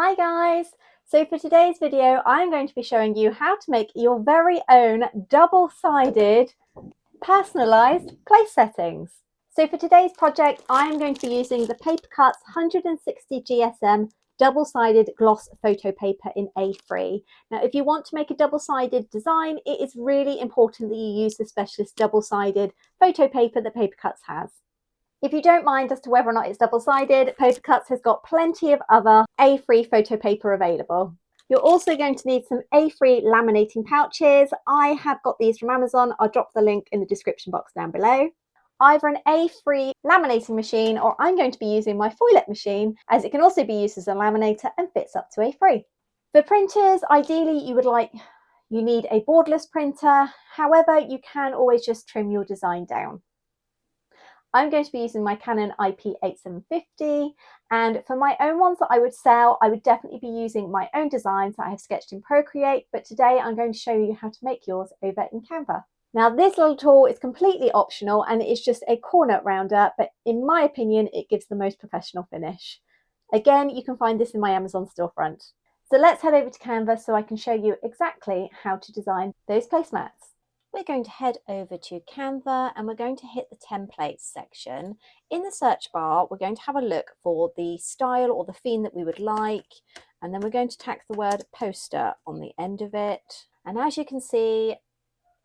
Hi guys! So for today's video, I'm going to be showing you how to make your very own double-sided personalised place settings. So for today's project, I'm going to be using the Paper Cutz 160 GSM double-sided gloss photo paper in A3. Now, if you want to make a double-sided design, it is really important that you use the specialist double-sided photo paper that Paper Cutz has. If you don't mind as to whether or not it's double-sided, Paper Cutz has got plenty of other A3 photo paper available. You're also going to need some A3 laminating pouches. I have got these from Amazon. I'll drop the link in the description box down below. Either an A3 laminating machine, or I'm going to be using my foilet machine, as it can also be used as a laminator and fits up to A3. For printers, ideally you need a borderless printer. However, you can always just trim your design down. I'm going to be using my Canon IP8750, and for my own ones that I would sell, I would definitely be using my own designs that I have sketched in Procreate, but today I'm going to show you how to make yours over in Canva. Now, this little tool is completely optional and it is just a corner rounder, but in my opinion, it gives the most professional finish. Again, you can find this in my Amazon storefront. So let's head over to Canva so I can show you exactly how to design those placemats. We're going to head over to Canva and we're going to hit the templates section. In the search bar, we're going to have a look for the style or the theme that we would like, and then we're going to tack the word poster on the end of it. And as you can see,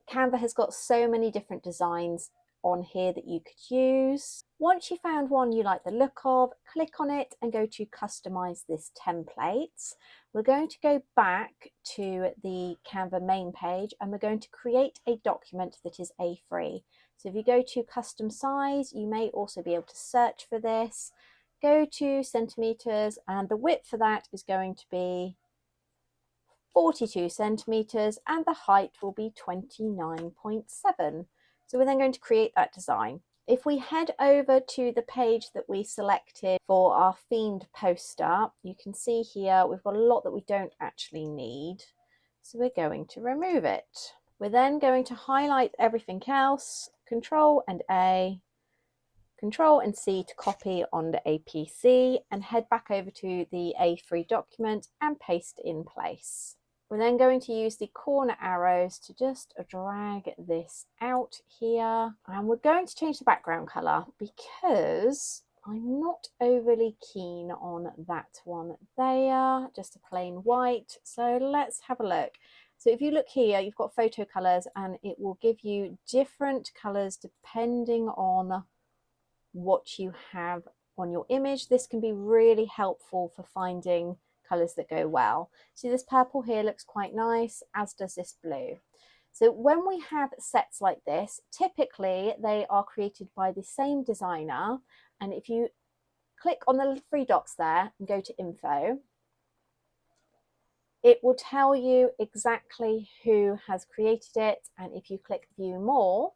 Canva has got so many different designs on here that you could use. Once you found one you like the look of, click on it and go to customize this template. We're going to go back to the Canva main page and we're going to create a document that is A3. So if you go to custom size, you may also be able to search for this. Go to centimeters and the width for that is going to be 42 centimeters and the height will be 29.7. So we're then going to create that design. If we head over to the page that we selected for our themed poster, you can see here we've got a lot that we don't actually need. So we're going to remove it. We're then going to highlight everything else, Control and A, Control and C to copy onto a PC and head back over to the A3 document and paste in place. We're then going to use the corner arrows to just drag this out here, and we're going to change the background colour because I'm not overly keen on that one there, just a plain white. So let's have a look. So if you look here, you've got photo colours and it will give you different colours depending on what you have on your image. This can be really helpful for finding colours that go well. See, this purple here looks quite nice, as does this blue. So when we have sets like this, typically they are created by the same designer, and if you click on the three dots there and go to info, it will tell you exactly who has created it, and if you click view more,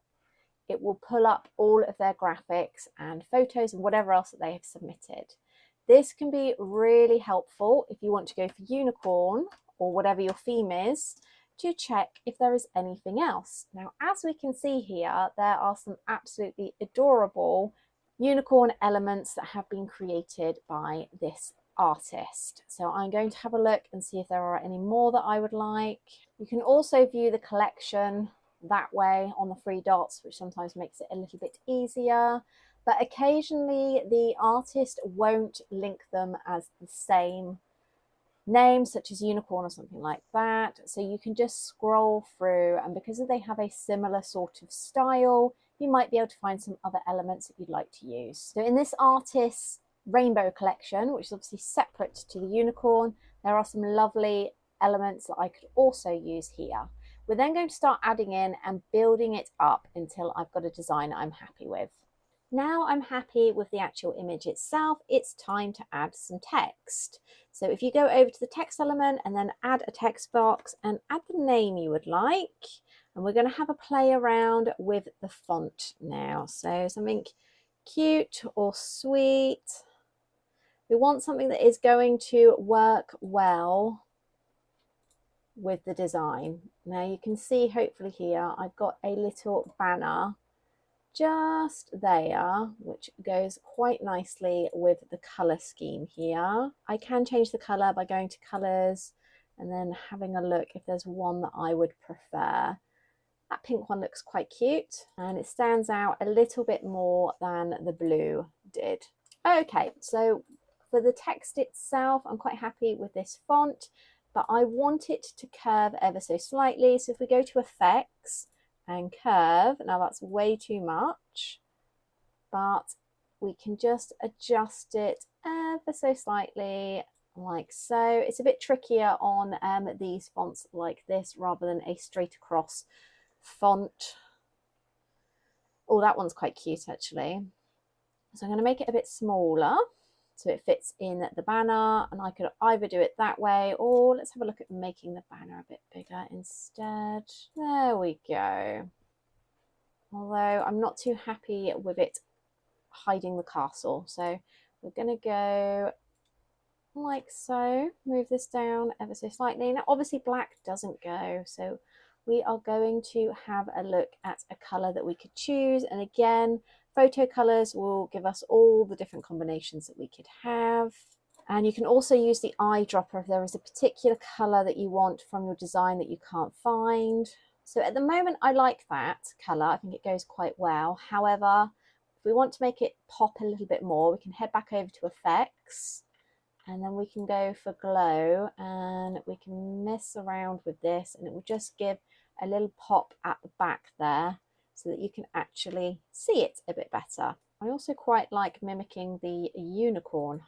it will pull up all of their graphics and photos and whatever else that they have submitted. This can be really helpful if you want to go for unicorn or whatever your theme is, to check if there is anything else. Now, as we can see here, there are some absolutely adorable unicorn elements that have been created by this artist. So I'm going to have a look and see if there are any more that I would like. You can also view the collection that way on the three dots, which sometimes makes it a little bit easier. But occasionally the artist won't link them as the same name, such as unicorn or something like that. So you can just scroll through, and because they have a similar sort of style, you might be able to find some other elements that you'd like to use. So in this artist's rainbow collection, which is obviously separate to the unicorn, there are some lovely elements that I could also use here. We're then going to start adding in and building it up until I've got a design I'm happy with. Now I'm happy with the actual image itself, it's time to add some text. So if you go over to the text element and then add a text box and add the name you would like, and we're going to have a play around with the font now. So something cute or sweet. We want something that is going to work well with the design. Now you can see hopefully here I've got a little banner just there, which goes quite nicely with the colour scheme here. I can change the colour by going to colours and then having a look if there's one that I would prefer. That pink one looks quite cute and it stands out a little bit more than the blue did. Okay, so for the text itself, I'm quite happy with this font, but I want it to curve ever so slightly. So if we go to effects and curve, now that's way too much, but we can just adjust it ever so slightly like so. It's a bit trickier on these fonts like this rather than a straight across font. Oh, that one's quite cute actually. So I'm going to make it a bit smaller so it fits in the banner, and I could either do it that way or let's have a look at making the banner a bit bigger instead. There we go. Although I'm not too happy with it hiding the castle, so we're going to go like so. Move this down ever so slightly. Now obviously black doesn't go, so we are going to have a look at a colour that we could choose, and again photo colours will give us all the different combinations that we could have. And you can also use the eyedropper if there is a particular colour that you want from your design that you can't find. So at the moment I like that colour, I think it goes quite well. However, if we want to make it pop a little bit more, we can head back over to effects and then we can go for glow and we can mess around with this and it will just give a little pop at the back there so that you can actually see it a bit better. I also quite like mimicking the unicorn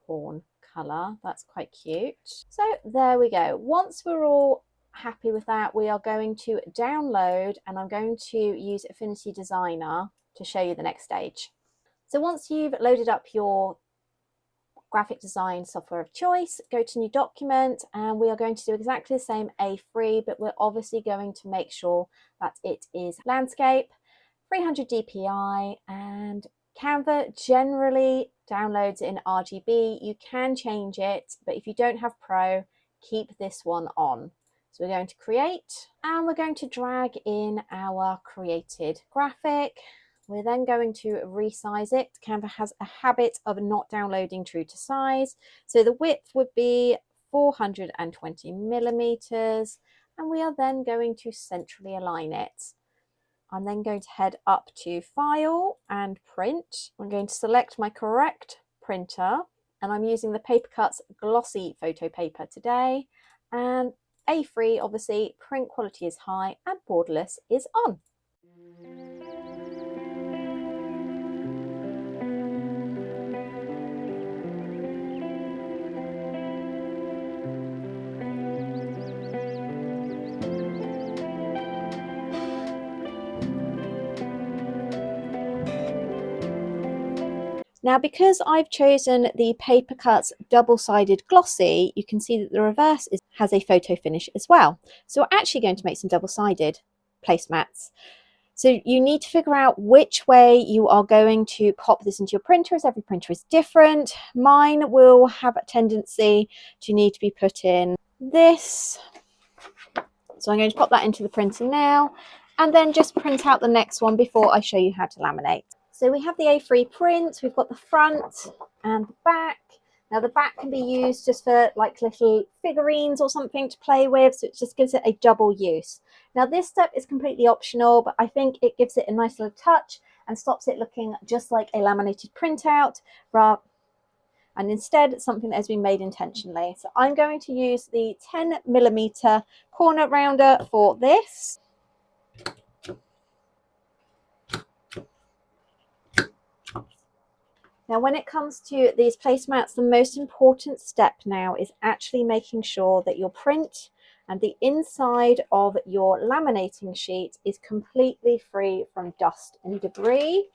horn colour. That's quite cute. So there we go. Once we're all happy with that, we are going to download, and I'm going to use Affinity Designer to show you the next stage. So once you've loaded up your graphic design software of choice, go to new document, and we are going to do exactly the same A3, but we're obviously going to make sure that it is landscape, 300 dpi, and Canva generally downloads in RGB. You can change it, but if you don't have Pro, keep this one on. So we're going to create, and we're going to drag in our created graphic. We're then going to resize it. Canva has a habit of not downloading true to size. So the width would be 420 millimeters, and we are then going to centrally align it. I'm then going to head up to File and Print. I'm going to select my correct printer, and I'm using the Paper Cutz glossy photo paper today. And A3, obviously, print quality is high and borderless is on. Now, because I've chosen the Paper Cutz double-sided glossy, you can see that the reverse has a photo finish as well. So we're actually going to make some double-sided placemats. So you need to figure out which way you are going to pop this into your printer, as every printer is different. Mine will have a tendency to need to be put in this. So I'm going to pop that into the printer now, and then just print out the next one before I show you how to laminate. So we have the A3 print, we've got the front and the back. Now the back can be used just for like little figurines or something to play with, so it just gives it a double use. Now this step is completely optional, but I think it gives it a nice little touch and stops it looking just like a laminated printout, and instead something that has been made intentionally. So I'm going to use the 10mm corner rounder for this. Now, when it comes to these placemats, the most important step now is actually making sure that your print and the inside of your laminating sheet is completely free from dust and debris.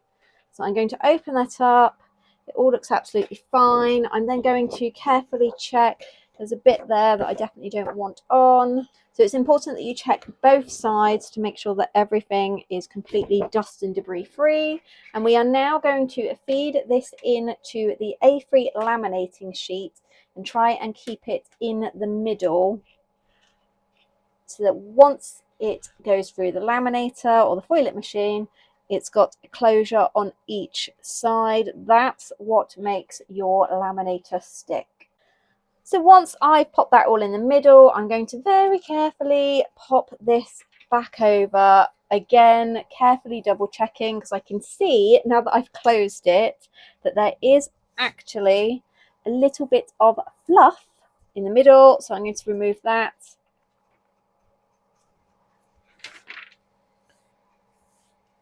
So I'm going to open that up. It all looks absolutely fine. I'm then going to carefully check. There's a bit there that I definitely don't want on. So it's important that you check both sides to make sure that everything is completely dust and debris free. And we are now going to feed this into the A3 laminating sheet and try and keep it in the middle, so that once it goes through the laminator or the foilet machine, it's got a closure on each side. That's what makes your laminator stick. So once I've popped that all in the middle, I'm going to very carefully pop this back over. Again, carefully double checking, because I can see now that I've closed it that there is actually a little bit of fluff in the middle. So I'm going to remove that.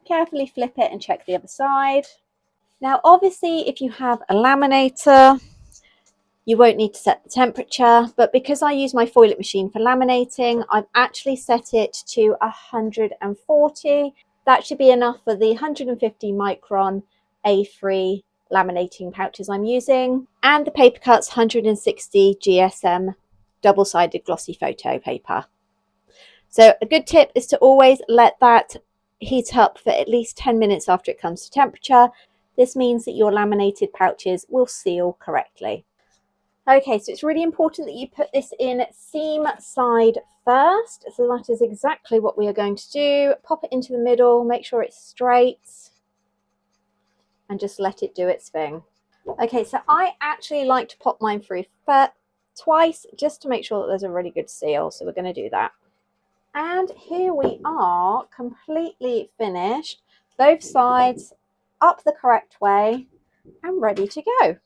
Carefully flip it and check the other side. Now, obviously, if you have a laminator, you won't need to set the temperature, but because I use my foil machine for laminating, I've actually set it to 140. That should be enough for the 150 micron A3 laminating pouches I'm using, and the Paper Cutz 160 GSM double-sided glossy photo paper. So a good tip is to always let that heat up for at least 10 minutes after it comes to temperature. This means that your laminated pouches will seal correctly. Okay, so it's really important that you put this in seam side first. So that is exactly what we are going to do. Pop it into the middle, make sure it's straight, and just let it do its thing. Okay, so I actually like to pop mine through twice just to make sure that there's a really good seal. So we're going to do that. And here we are, completely finished. Both sides up the correct way and ready to go.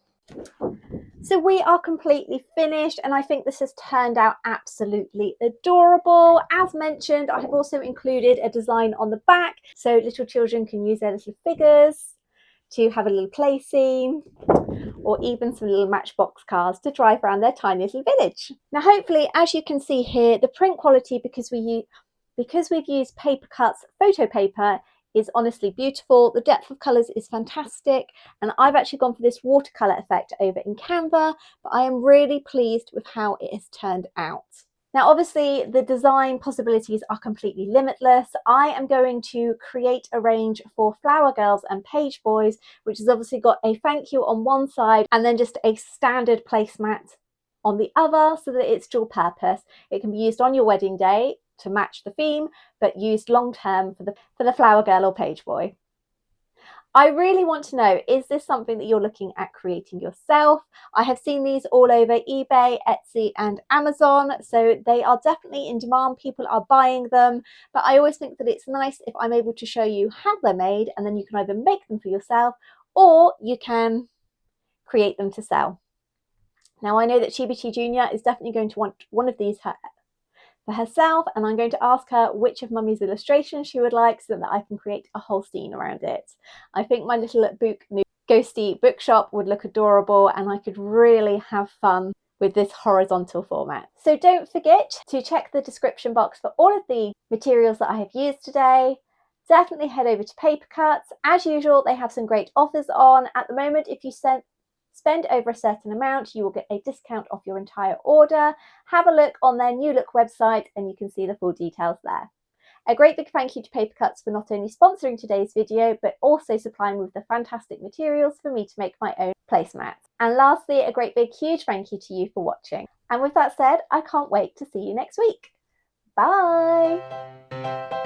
So we are completely finished, and I think this has turned out absolutely adorable. As mentioned, I have also included a design on the back so little children can use their little figures to have a little play scene, or even some little matchbox cars to drive around their tiny little village. Now, hopefully, as you can see here, the print quality, because we've used Paper Cutz photo paper, is honestly beautiful. The depth of colours is fantastic, and I've actually gone for this watercolour effect over in Canva, but I am really pleased with how it has turned out. Now, obviously, the design possibilities are completely limitless. I am going to create a range for Flower Girls and Page Boys, which has obviously got a thank you on one side and then just a standard placemat on the other, so that it's dual purpose. It can be used on your wedding day to match the theme, but used long term for the Flower Girl or Page Boy. I really want to know, is this something that you're looking at creating yourself? I have seen these all over eBay, Etsy and Amazon, so they are definitely in demand. People are buying them, but I always think that it's nice if I'm able to show you how they're made, and then you can either make them for yourself or you can create them to sell. Now, I know that Chibi Jr. is definitely going to want one of these for herself, and I'm going to ask her which of Mummy's illustrations she would like so that I can create a whole scene around it. I think my little ghosty bookshop would look adorable, and I could really have fun with this horizontal format. So don't forget to check the description box for all of the materials that I have used today. Definitely head over to Paper Cutz. As usual, they have some great offers on. At the moment, if you spend over a certain amount, you will get a discount off your entire order. Have a look on their new look website and you can see the full details there. A great big thank you to Paper Cutz for not only sponsoring today's video, but also supplying with the fantastic materials for me to make my own placemats. And lastly, a great big huge thank you to you for watching. And with that said, I can't wait to see you next week. Bye!